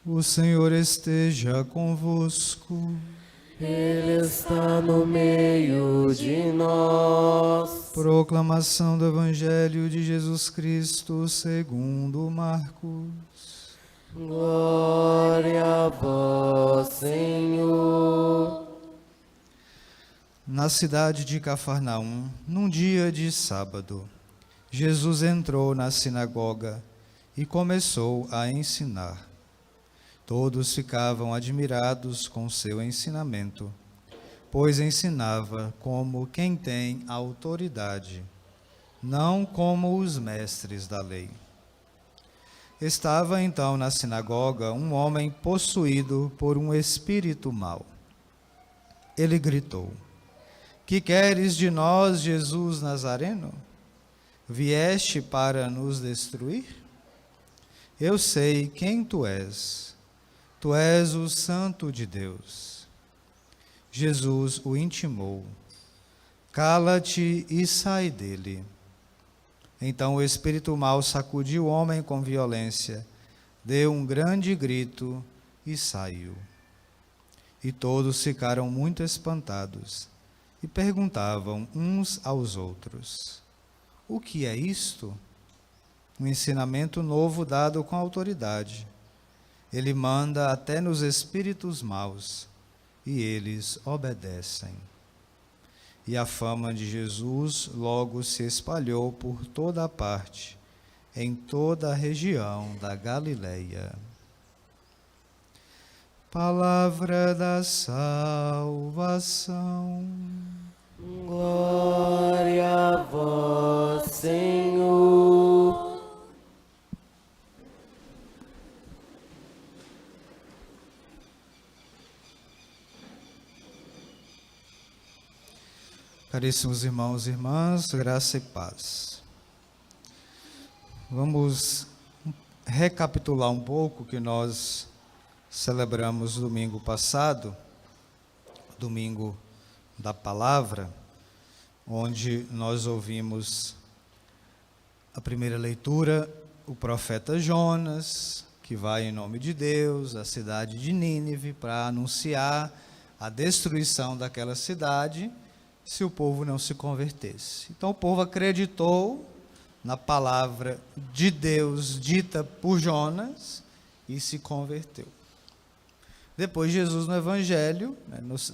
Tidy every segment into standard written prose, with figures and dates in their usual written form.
O Senhor esteja convosco. Ele está no meio de nós. Proclamação do Evangelho de Jesus Cristo segundo Marcos. Glória a vós, Senhor. Na cidade de Cafarnaum, num dia de sábado, Jesus entrou na sinagoga e começou a ensinar. Todos ficavam admirados com seu ensinamento, pois ensinava como quem tem autoridade, não como os mestres da lei. Estava então na sinagoga um homem possuído por um espírito mau. Ele gritou: "Que queres de nós, Jesus Nazareno? Vieste para nos destruir? Eu sei quem tu és. Tu és o Santo de Deus." Jesus o intimou: "Cala-te e sai dele." Então o espírito mau sacudiu o homem com violência, deu um grande grito e saiu. E todos ficaram muito espantados e perguntavam uns aos outros: "O que é isto?" Um ensinamento novo dado com autoridade. Ele manda até nos espíritos maus, e eles obedecem. E a fama de Jesus logo se espalhou por toda a parte, em toda a região da Galileia. Palavra da salvação. Glória a vós, Senhor. Caríssimos irmãos e irmãs, graça e paz. Vamos recapitular um pouco o que nós celebramos domingo passado, domingo da palavra, onde nós ouvimos a primeira leitura, o profeta Jonas, que vai em nome de Deus à cidade de Nínive para anunciar a destruição daquela cidade, se o povo não se convertesse. Então o povo acreditou na palavra de Deus dita por Jonas e se converteu. Depois Jesus no Evangelho,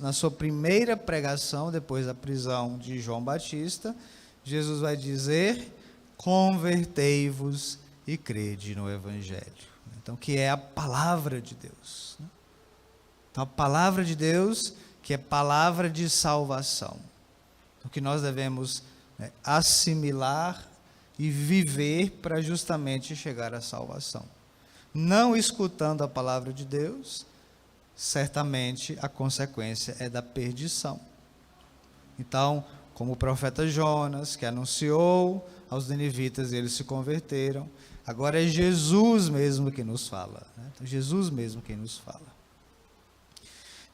na sua primeira pregação, depois da prisão de João Batista, Jesus vai dizer: "Convertei-vos e crede no Evangelho." Então, que é a palavra de Deus. Então, a palavra de Deus, que é palavra de salvação. O que nós devemos assimilar e viver para justamente chegar à salvação. Não escutando a palavra de Deus, certamente a consequência é da perdição. Então, como o profeta Jonas, que anunciou aos ninivitas e eles se converteram, agora é Jesus mesmo que nos fala. Então, Jesus mesmo quem nos fala.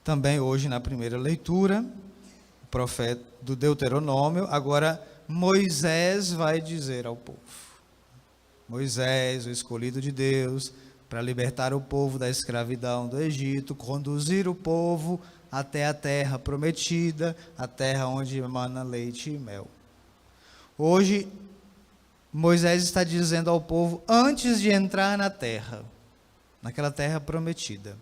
Também hoje, na primeira leitura, profeta do Deuteronômio, agora Moisés vai dizer ao povo. Moisés, o escolhido de Deus, para libertar o povo da escravidão do Egito, conduzir o povo até a terra prometida, a terra onde emana leite e mel. Hoje, Moisés está dizendo ao povo, antes de entrar na terra, naquela terra prometida,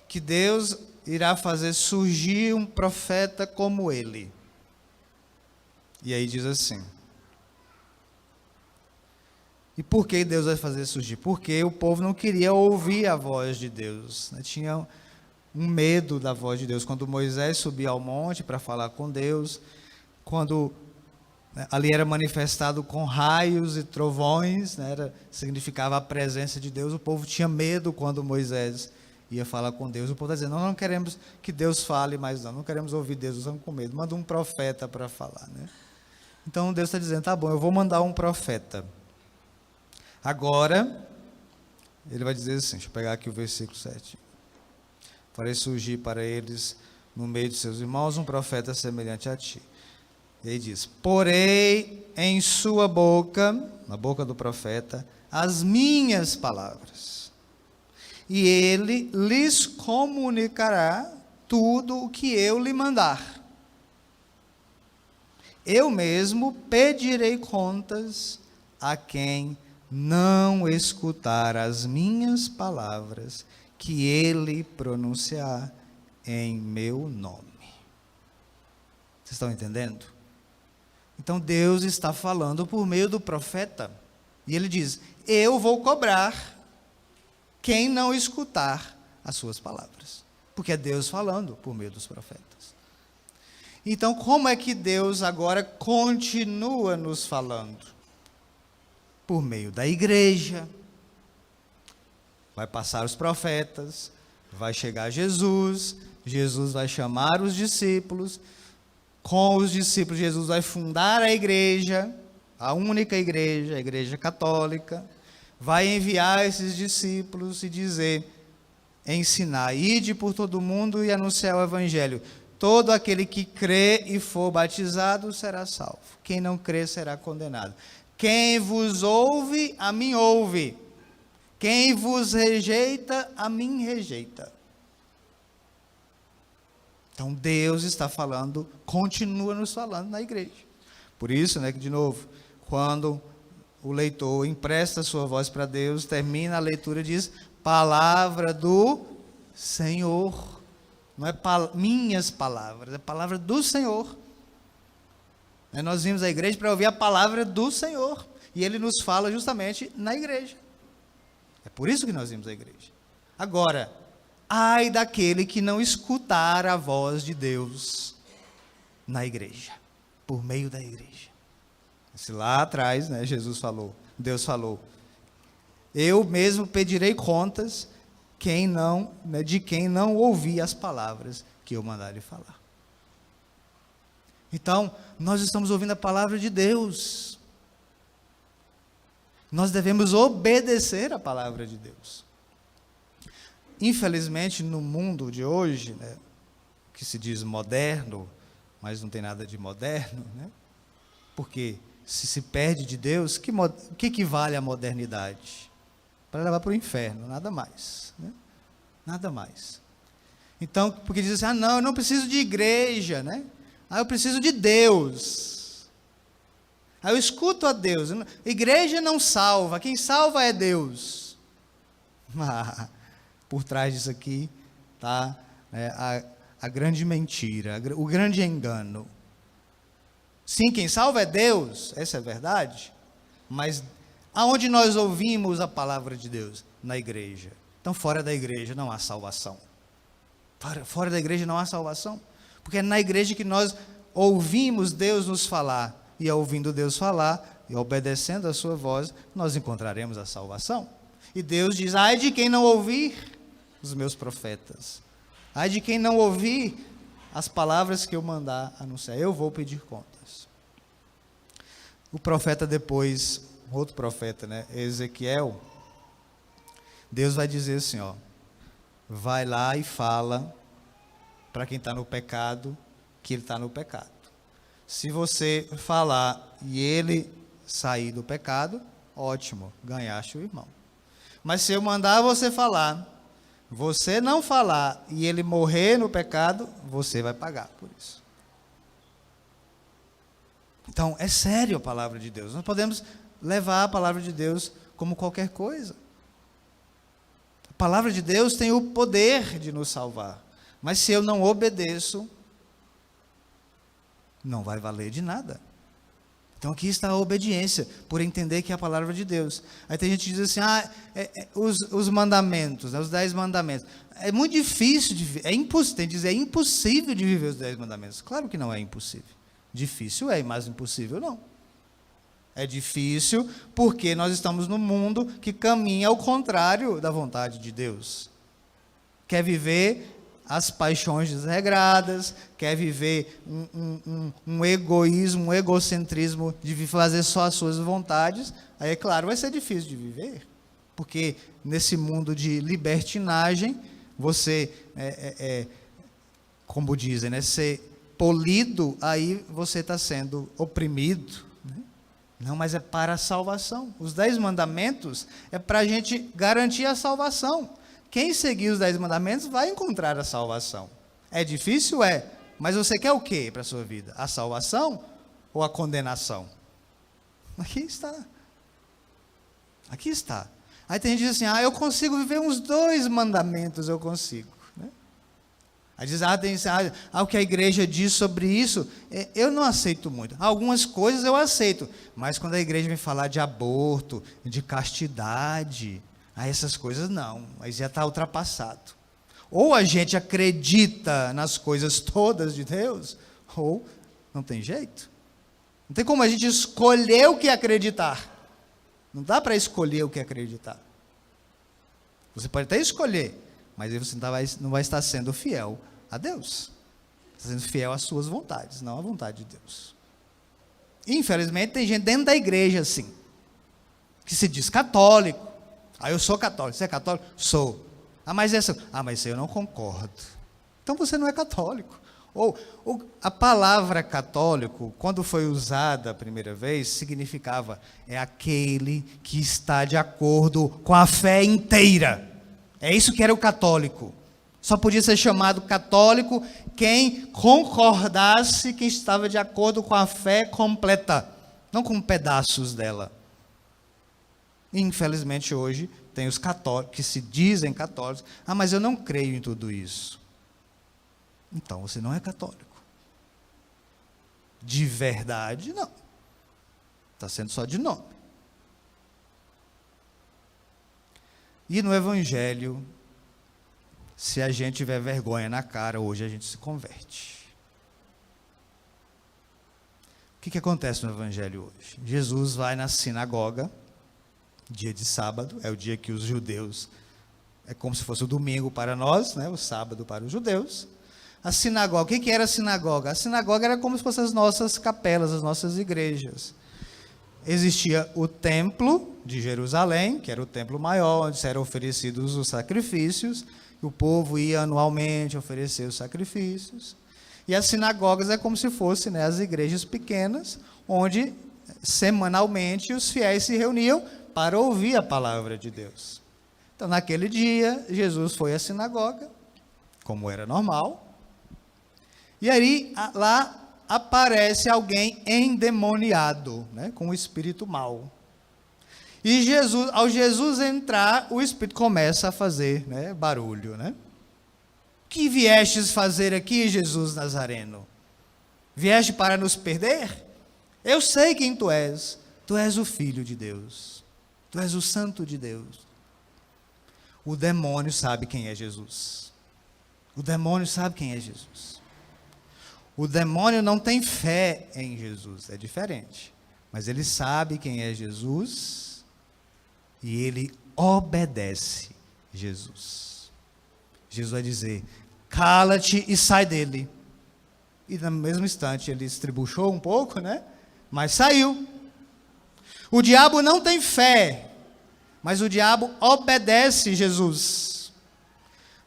que Deus irá fazer surgir um profeta como ele. E aí diz assim: e por que Deus vai fazer surgir? Porque o povo não queria ouvir a voz de Deus, tinha um medo da voz de Deus. Quando Moisés subia ao monte para falar com Deus, quando ali era manifestado com raios e trovões, significava a presença de Deus, o povo tinha medo quando Moisés ia falar com Deus. O povo está dizendo: não queremos que Deus fale, mas não queremos ouvir Deus, estamos com medo, manda um profeta para falar. Então Deus está dizendo: tá bom, eu vou mandar um profeta. Agora, ele vai dizer assim, deixa eu pegar aqui o versículo 7. Farei surgir para eles, no meio de seus irmãos, um profeta semelhante a ti. E aí diz: porei em sua boca, na boca do profeta, as minhas palavras, e ele lhes comunicará tudo o que eu lhe mandar. Eu mesmo pedirei contas a quem não escutar as minhas palavras, que ele pronunciar em meu nome. Vocês estão entendendo? Então Deus está falando por meio do profeta, e ele diz: eu vou cobrar quem não escutar as suas palavras, porque é Deus falando por meio dos profetas. Então, como é que Deus agora continua nos falando? Por meio da igreja. Vai passar os profetas, vai chegar Jesus, Jesus vai chamar os discípulos, com os discípulos Jesus vai fundar a igreja, a única igreja, a igreja católica, vai enviar esses discípulos e dizer, ensinar, ide por todo o mundo e anunciar o evangelho. Todo aquele que crê e for batizado será salvo. Quem não crê será condenado. Quem vos ouve, a mim ouve. Quem vos rejeita, a mim rejeita. Então Deus está falando, continua nos falando na igreja. Por isso, que de novo, quando o leitor empresta sua voz para Deus, termina a leitura e diz, palavra do Senhor. Não é minhas palavras, é a palavra do Senhor. Nós vimos a igreja para ouvir a palavra do Senhor. E Ele nos fala justamente na igreja. É por isso que nós vimos a igreja. Agora, ai daquele que não escutar a voz de Deus na igreja, por meio da igreja. Se lá atrás, Jesus falou, Deus falou, eu mesmo pedirei contas de quem não ouvir as palavras que eu mandar lhe falar. Então, nós estamos ouvindo a palavra de Deus. Nós devemos obedecer a palavra de Deus. Infelizmente, no mundo de hoje, que se diz moderno, mas não tem nada de moderno, porque se perde de Deus, o que vale a modernidade? Para levar para o inferno, nada mais. Nada mais. Então, porque diz assim, não, eu não preciso de igreja, eu preciso de Deus. Eu escuto a Deus. Igreja não salva, quem salva é Deus. Por trás disso aqui está a grande mentira, o grande engano. Sim, quem salva é Deus, essa é a verdade, mas aonde nós ouvimos a palavra de Deus? Na igreja. Então, fora da igreja não há salvação. Fora da igreja não há salvação. Porque é na igreja que nós ouvimos Deus nos falar. E ouvindo Deus falar, e obedecendo a sua voz, nós encontraremos a salvação. E Deus diz, ai de quem não ouvir os meus profetas. Ai de quem não ouvir as palavras que eu mandar anunciar. Eu vou pedir contas. O profeta depois, outro profeta, Ezequiel, Deus vai dizer assim, vai lá e fala para quem está no pecado, que ele está no pecado. Se você falar e ele sair do pecado, ótimo, ganhaste o irmão. Mas se eu mandar você falar, você não falar e ele morrer no pecado, você vai pagar por isso. Então, é sério a palavra de Deus. Nós podemos levar a palavra de Deus como qualquer coisa. A palavra de Deus tem o poder de nos salvar. Mas se eu não obedeço, não vai valer de nada. Então aqui está a obediência, por entender que é a palavra de Deus. Aí tem gente que diz assim, os mandamentos, os 10 mandamentos. É muito difícil de viver, tem que dizer, é impossível de viver os 10 mandamentos. Claro que não é impossível. Difícil é, mas impossível não. É difícil porque nós estamos num mundo que caminha ao contrário da vontade de Deus. Quer viver as paixões desregradas, quer viver um egoísmo, um egocentrismo de fazer só as suas vontades, aí é claro, vai ser difícil de viver. Porque nesse mundo de libertinagem, você, como dizem, ser polido, aí você está sendo oprimido. Não, mas é para a salvação. Os 10 mandamentos é para a gente garantir a salvação. quem seguir os 10 mandamentos vai encontrar a salvação. É difícil? É. Mas você quer o quê para a sua vida? A salvação ou a condenação? Aqui está. Aqui está. Aí tem gente que diz assim, eu consigo viver uns 2 mandamentos, eu consigo. Né? Aí diz, o que a igreja diz sobre isso, eu não aceito muito. Algumas coisas eu aceito, mas quando a igreja vem falar de aborto, de castidade, essas coisas não, aí já está ultrapassado. Ou a gente acredita nas coisas todas de Deus, ou não tem jeito. Não tem como a gente escolher o que acreditar. Não dá para escolher o que acreditar. Você pode até escolher, mas aí você não vai estar sendo fiel a Deus. Está sendo fiel às suas vontades, não à vontade de Deus. Infelizmente tem gente dentro da igreja assim, que se diz católico. Eu sou católico. Você é católico? Sou. Mas isso eu não concordo. Então você não é católico. Ou a palavra católico, quando foi usada a primeira vez, significava aquele que está de acordo com a fé inteira. É isso que era o católico. Só podia ser chamado católico quem concordasse, quem estava de acordo com a fé completa, não com pedaços dela. Infelizmente hoje tem os católicos que se dizem católicos, mas eu não creio em tudo isso. Então você não é católico. De verdade, não. Está sendo só de nome. E no Evangelho, se a gente tiver vergonha na cara, hoje a gente se converte. O que acontece no Evangelho hoje? Jesus vai na sinagoga, dia de sábado, é o dia que os judeus, é como se fosse o domingo para nós, né? O sábado para os judeus. A sinagoga, o que era a sinagoga? A sinagoga era como se fossem as nossas capelas, as nossas igrejas. Existia o templo de Jerusalém, que era o templo maior, onde eram oferecidos os sacrifícios, e o povo ia anualmente oferecer os sacrifícios. E as sinagogas é como se fossem, né, as igrejas pequenas, onde semanalmente os fiéis se reuniam para ouvir a palavra de Deus. Então, naquele dia, Jesus foi à sinagoga, como era normal, e aí lá aparece alguém endemoniado, né, com um espírito mau. E ao Jesus entrar, o espírito começa a fazer, né, barulho. Né? Que viestes fazer aqui, Jesus Nazareno? Vieste para nos perder? Eu sei quem tu és o Filho de Deus, tu és o Santo de Deus. O demônio sabe quem é Jesus. O demônio sabe quem é Jesus. O demônio não tem fé em Jesus, é diferente. Mas ele sabe quem é Jesus e ele obedece Jesus. Jesus vai dizer, cala-te e sai dele. E no mesmo instante ele estribuchou um pouco, né? Mas saiu. O diabo não tem fé, mas o diabo obedece Jesus.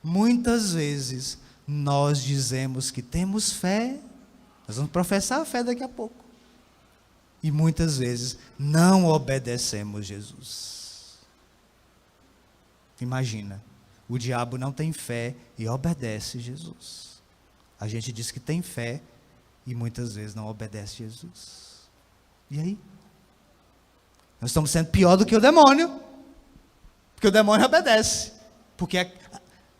Muitas vezes nós dizemos que temos fé, nós vamos professar a fé daqui a pouco. E muitas vezes não obedecemos Jesus. Imagina, o diabo não tem fé e obedece Jesus. A gente diz que tem fé e muitas vezes não obedece Jesus. E aí? Nós estamos sendo pior do que o demônio, porque o demônio obedece, porque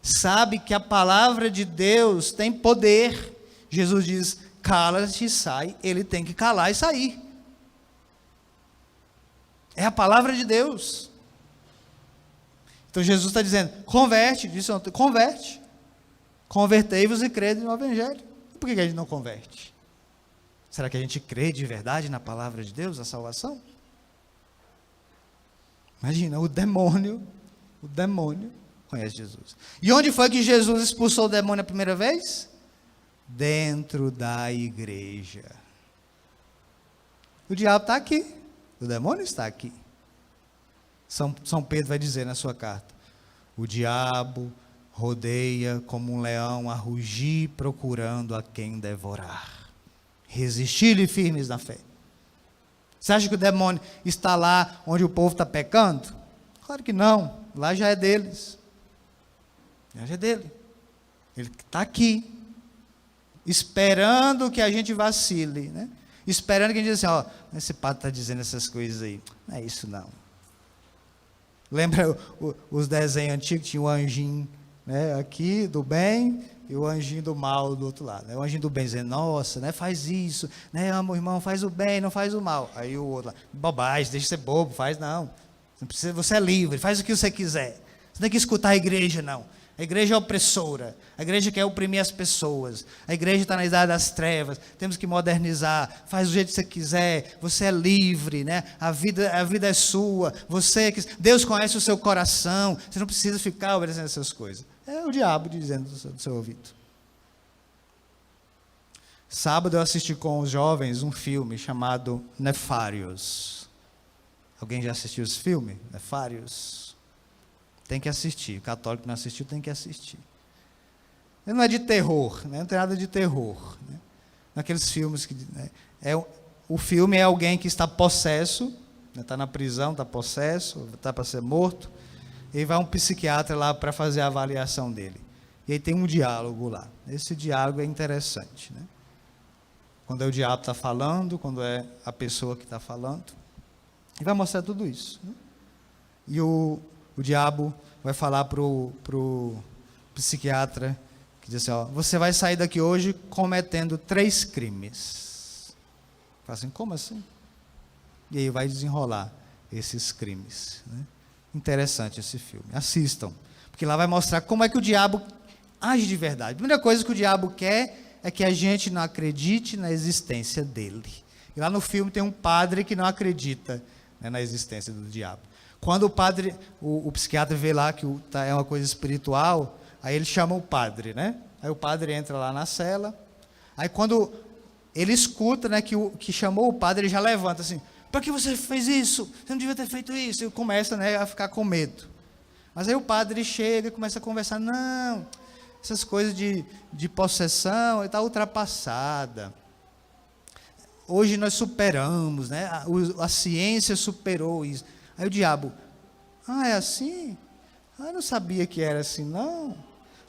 sabe que a palavra de Deus tem poder. Jesus diz, cala-te e sai, ele tem que calar e sair. É a palavra de Deus. Então Jesus está dizendo, converte, disse ontem, converte. Convertei-vos e crede no Evangelho. E por que a gente não converte? Será que a gente crê de verdade na palavra de Deus, a salvação? Imagina, o demônio conhece Jesus. E onde foi que Jesus expulsou o demônio a primeira vez? Dentro da igreja. O diabo está aqui, o demônio está aqui. São Pedro vai dizer na sua carta, o diabo rodeia como um leão a rugir, procurando a quem devorar. Resistir-lhe firmes na fé. Você acha que o demônio está lá onde o povo está pecando? Claro que não, lá já é deles. A igreja é dele. Ele está aqui, esperando que a gente vacile, né? Esperando que a gente diga assim, ó, esse padre está dizendo essas coisas aí. Não é isso não. Lembra os desenhos antigos, tinha o anjinho, né, aqui do bem e o anjinho do mal do outro lado, né? O anjinho do bem dizendo, nossa, né, faz isso, né, meu irmão, faz o bem, não faz o mal. Aí o outro lá, bobagem, deixa de ser bobo, faz não. Você é livre, faz o que você quiser. Você não tem que escutar a igreja, não. A igreja é opressora, a igreja quer oprimir as pessoas, a igreja está na idade das trevas, temos que modernizar, faz do jeito que você quiser, você é livre, né? A vida é sua, Deus conhece o seu coração, você não precisa ficar obedecendo essas coisas. É o diabo dizendo do seu ouvido. Sábado eu assisti com os jovens um filme chamado Nefários. Alguém já assistiu esse filme? Nefários? Tem que assistir. O católico que não assistiu tem que assistir. Ele não é de terror, né? Não tem nada de terror, né? Naqueles filmes que... Né? O filme é alguém que está possesso, está na prisão, está possesso, está para ser morto, e vai um psiquiatra lá para fazer a avaliação dele. E aí tem um diálogo lá. Esse diálogo é interessante, né? Quando é o diabo que está falando, quando é a pessoa que está falando. E vai mostrar tudo isso, né? E o diabo vai falar para o psiquiatra, que diz assim, ó, você vai sair daqui hoje cometendo 3 crimes. Fala assim, como assim? E aí vai desenrolar esses crimes, né? Interessante esse filme, assistam, porque lá vai mostrar como é que o diabo age de verdade. A primeira coisa que o diabo quer é que a gente não acredite na existência dele. E lá no filme tem um padre que não acredita, né, na existência do diabo. Quando o padre, o psiquiatra vê lá que é uma coisa espiritual, aí ele chama o padre, né? Aí o padre entra lá na cela, aí quando ele escuta, né, que chamou o padre, ele já levanta assim, para que você fez isso? Você não devia ter feito isso. E começa, né, a ficar com medo. Mas aí o padre chega e começa a conversar, não, essas coisas de possessão está ultrapassada. Hoje nós superamos, né? A ciência superou isso. Aí o diabo, é assim? Eu não sabia que era assim, não.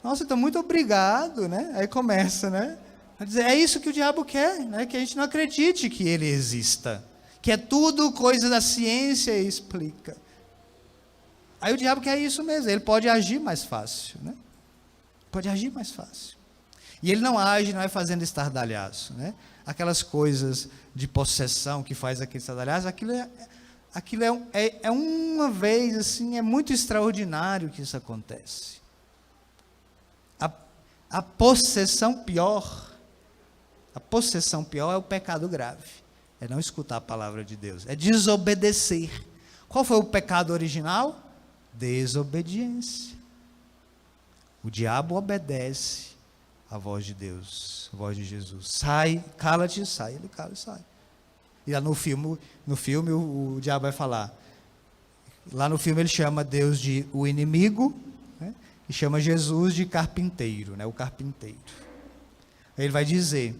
Nossa, então muito obrigado, né? Aí começa, né? A dizer, é isso que o diabo quer, né? Que a gente não acredite que ele exista. Que é tudo coisa da ciência e explica. Aí o diabo quer isso mesmo, ele pode agir mais fácil, né? Pode agir mais fácil. E ele não age, não é fazendo estardalhaço, né? Aquelas coisas de possessão que faz aquele estardalhaço, aquilo é uma vez, assim, é muito extraordinário que isso acontece. A possessão pior é o pecado grave, é não escutar a palavra de Deus, é desobedecer. Qual foi o pecado original? Desobediência. O diabo obedece à voz de Deus, à voz de Jesus. Sai, cala-te e sai. Ele cala e sai. E lá no filme o diabo vai falar. Lá no filme ele chama Deus de o inimigo, né? E chama Jesus de carpinteiro, né? O carpinteiro. Aí ele vai dizer,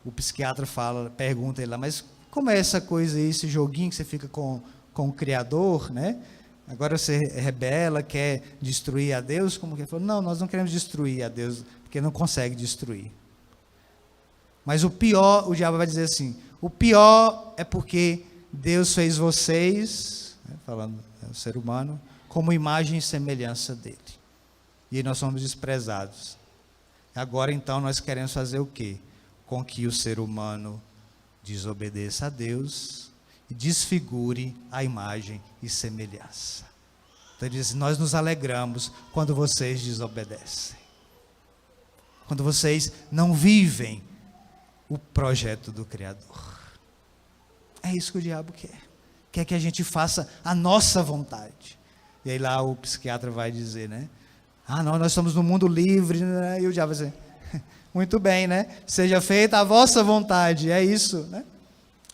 o psiquiatra pergunta ele lá, mas como é essa coisa aí, esse joguinho que você fica com o Criador, né? Agora você rebela, quer destruir a Deus, como que ele falou? Não, nós não queremos destruir a Deus, porque não consegue destruir. Mas o pior, o diabo vai dizer assim, o pior é porque Deus fez vocês, né, falando o ser humano, como imagem e semelhança dele. E nós somos desprezados. Agora então nós queremos fazer o quê? Com que o ser humano desobedeça a Deus e desfigure a imagem e semelhança. Então ele diz, nós nos alegramos quando vocês desobedecem. Quando vocês não vivem o projeto do Criador. É isso que o diabo quer. Quer que a gente faça a nossa vontade. E aí lá o psiquiatra vai dizer, né? Não, nós estamos no mundo livre, né? E o diabo vai dizer, muito bem, né? Seja feita a vossa vontade. É isso, né?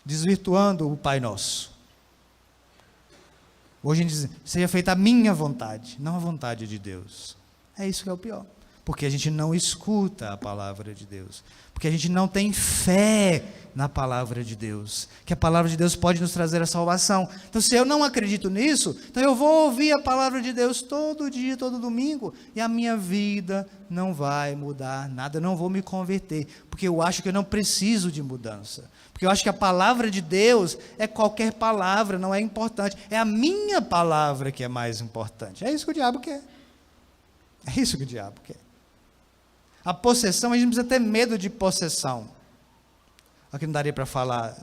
Desvirtuando o Pai Nosso. Hoje a gente diz, seja feita a minha vontade, não a vontade de Deus. É isso que é o pior. Porque a gente não escuta a palavra de Deus. Porque a gente não tem fé na palavra de Deus. Que a palavra de Deus pode nos trazer a salvação. Então, se eu não acredito nisso, então eu vou ouvir a palavra de Deus todo dia, todo domingo, e a minha vida não vai mudar nada, eu não vou me converter. Porque eu acho que eu não preciso de mudança. Porque eu acho que a palavra de Deus é qualquer palavra, não é importante. É a minha palavra que é mais importante. É isso que o diabo quer. É isso que o diabo quer. A possessão, a gente não precisa ter medo de possessão. Aqui não daria para falar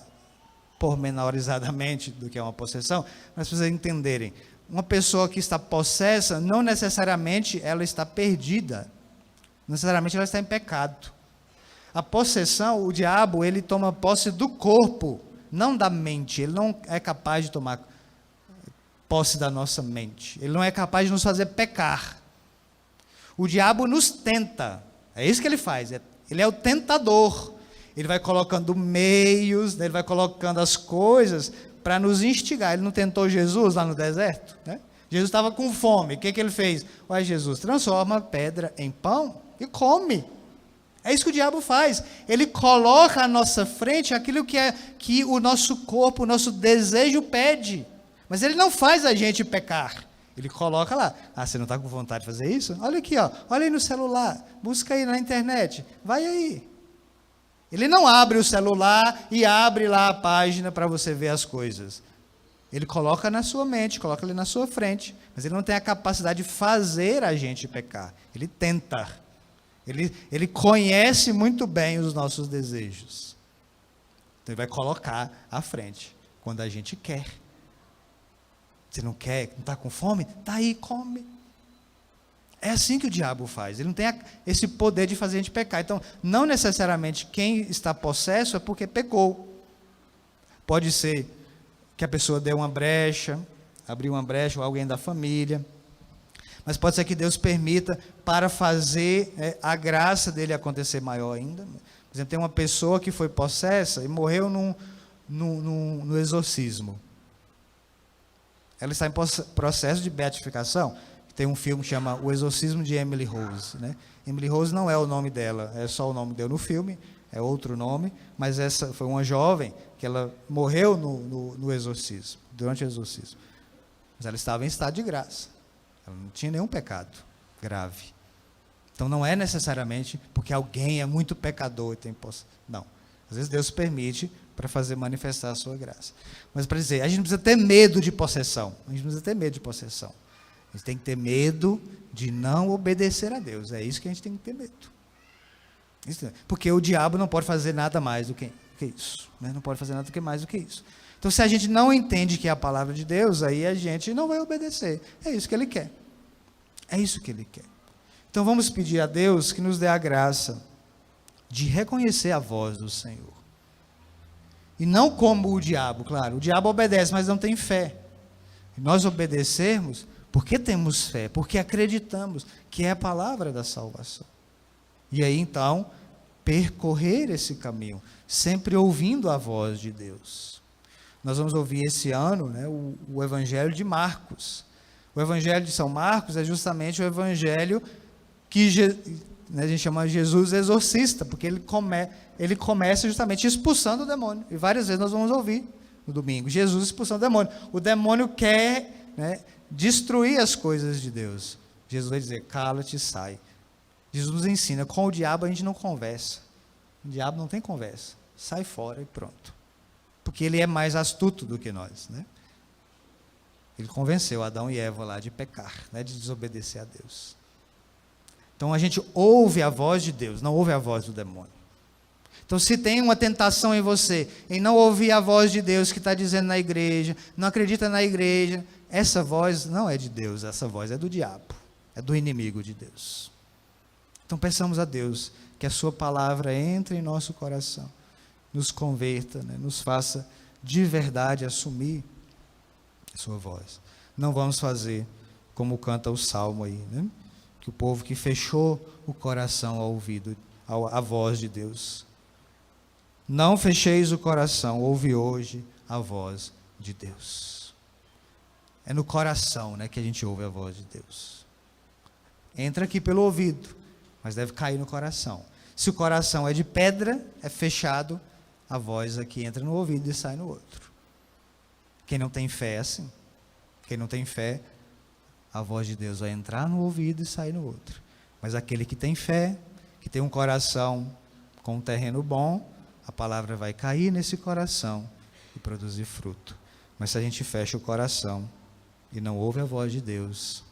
pormenorizadamente do que é uma possessão, mas para vocês entenderem. Uma pessoa que está possessa, não necessariamente ela está perdida. Não necessariamente ela está em pecado. A possessão, o diabo, ele toma posse do corpo, não da mente. Ele não é capaz de tomar posse da nossa mente. Ele não é capaz de nos fazer pecar. O diabo nos tenta. É isso que ele faz. Ele é o tentador. Ele vai colocando meios, ele vai colocando as coisas para nos instigar. Ele não tentou Jesus lá no deserto, né? Jesus estava com fome. O que ele fez? Ué, Jesus, transforma a pedra em pão e come. É isso que o diabo faz. Ele coloca à nossa frente aquilo que o nosso corpo, o nosso desejo pede. Mas ele não faz a gente pecar. Ele coloca lá. Ah, você não está com vontade de fazer isso? Olha aqui, ó. Olha aí no celular. Busca aí na internet. Vai aí. Ele não abre o celular e abre lá a página para você ver as coisas. Ele coloca na sua mente, coloca ali na sua frente. Mas ele não tem a capacidade de fazer a gente pecar. Ele tenta. Ele conhece muito bem os nossos desejos. Então ele vai colocar à frente quando a gente quer. Você não quer, não está com fome? Está aí, come. É assim que o diabo faz. Ele não tem esse poder de fazer a gente pecar. Então, não necessariamente quem está possesso é porque pecou. Pode ser que a pessoa deu uma brecha, abriu uma brecha, ou alguém da família. Mas pode ser que Deus permita para fazer a graça dele acontecer maior ainda. Por exemplo, tem uma pessoa que foi possessa e morreu no exorcismo. Ela está em processo de beatificação. Tem um filme que chama O Exorcismo de Emily Rose, né? Emily Rose não é o nome dela, é só o nome dela no filme, é outro nome, mas essa foi uma jovem que ela morreu no exorcismo, durante o exorcismo. Mas ela estava em estado de graça. Ela não tinha nenhum pecado grave. Então não é necessariamente porque alguém é muito pecador e tem posse. Não. Às vezes Deus permite para fazer manifestar a sua graça. Mas para dizer, a gente não precisa ter medo de possessão. A gente não precisa ter medo de possessão. A gente tem que ter medo de não obedecer a Deus. É isso que a gente tem que ter medo. Porque o diabo não pode fazer nada mais do que isso. Né? Não pode fazer nada mais do que isso. Então, se a gente não entende que é a palavra de Deus, aí a gente não vai obedecer. É isso que ele quer. É isso que ele quer. Então, vamos pedir a Deus que nos dê a graça de reconhecer a voz do Senhor. E não como o diabo, claro. O diabo obedece, mas não tem fé. E nós obedecermos porque temos fé, porque acreditamos que é a palavra da salvação. E aí, então, percorrer esse caminho, sempre ouvindo a voz de Deus. Nós vamos ouvir esse ano, né, o Evangelho de Marcos. O Evangelho de São Marcos é justamente o Evangelho que a gente chama de Jesus exorcista, porque ele começa justamente expulsando o demônio. E várias vezes nós vamos ouvir no domingo, Jesus expulsando o demônio. O demônio quer, né, destruir as coisas de Deus. Jesus vai dizer, cala-te e sai. Jesus nos ensina, com o diabo a gente não conversa. O diabo não tem conversa. Sai fora e pronto. Porque ele é mais astuto do que nós, né? Ele convenceu Adão e Eva lá de pecar, né, de desobedecer a Deus. Então a gente ouve a voz de Deus, não ouve a voz do demônio. Então se tem uma tentação em você, em não ouvir a voz de Deus que está dizendo na igreja, não acredita na igreja, essa voz não é de Deus, essa voz é do diabo, é do inimigo de Deus. Então peçamos a Deus que a sua palavra entre em nosso coração, nos converta, né, nos faça de verdade assumir a sua voz. Não vamos fazer como canta o Salmo aí, né? Que o povo que fechou o coração ao ouvido, à voz de Deus. Não fecheis o coração, ouve hoje a voz de Deus. É no coração, né, que a gente ouve a voz de Deus. Entra aqui pelo ouvido, mas deve cair no coração. Se o coração é de pedra, é fechado, a voz aqui entra no ouvido e sai no outro. Quem não tem fé é assim. Quem não tem fé, a voz de Deus vai entrar no ouvido e sair no outro. Mas aquele que tem fé, que tem um coração com um terreno bom, a palavra vai cair nesse coração e produzir fruto. Mas se a gente fecha o coração e não ouve a voz de Deus,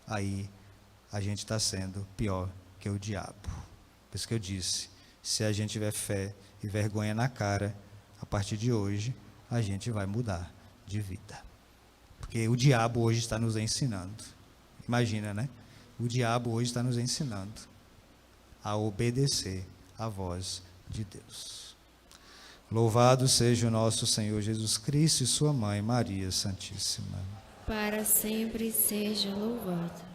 aí a gente está sendo pior que o diabo. Por isso que eu disse, se a gente tiver fé e vergonha na cara, a partir de hoje, a gente vai mudar de vida. Porque o diabo hoje está nos ensinando. Imagina, né? O diabo hoje está nos ensinando a obedecer à voz de Deus. Louvado seja o nosso Senhor Jesus Cristo e sua mãe, Maria Santíssima. Para sempre seja louvado.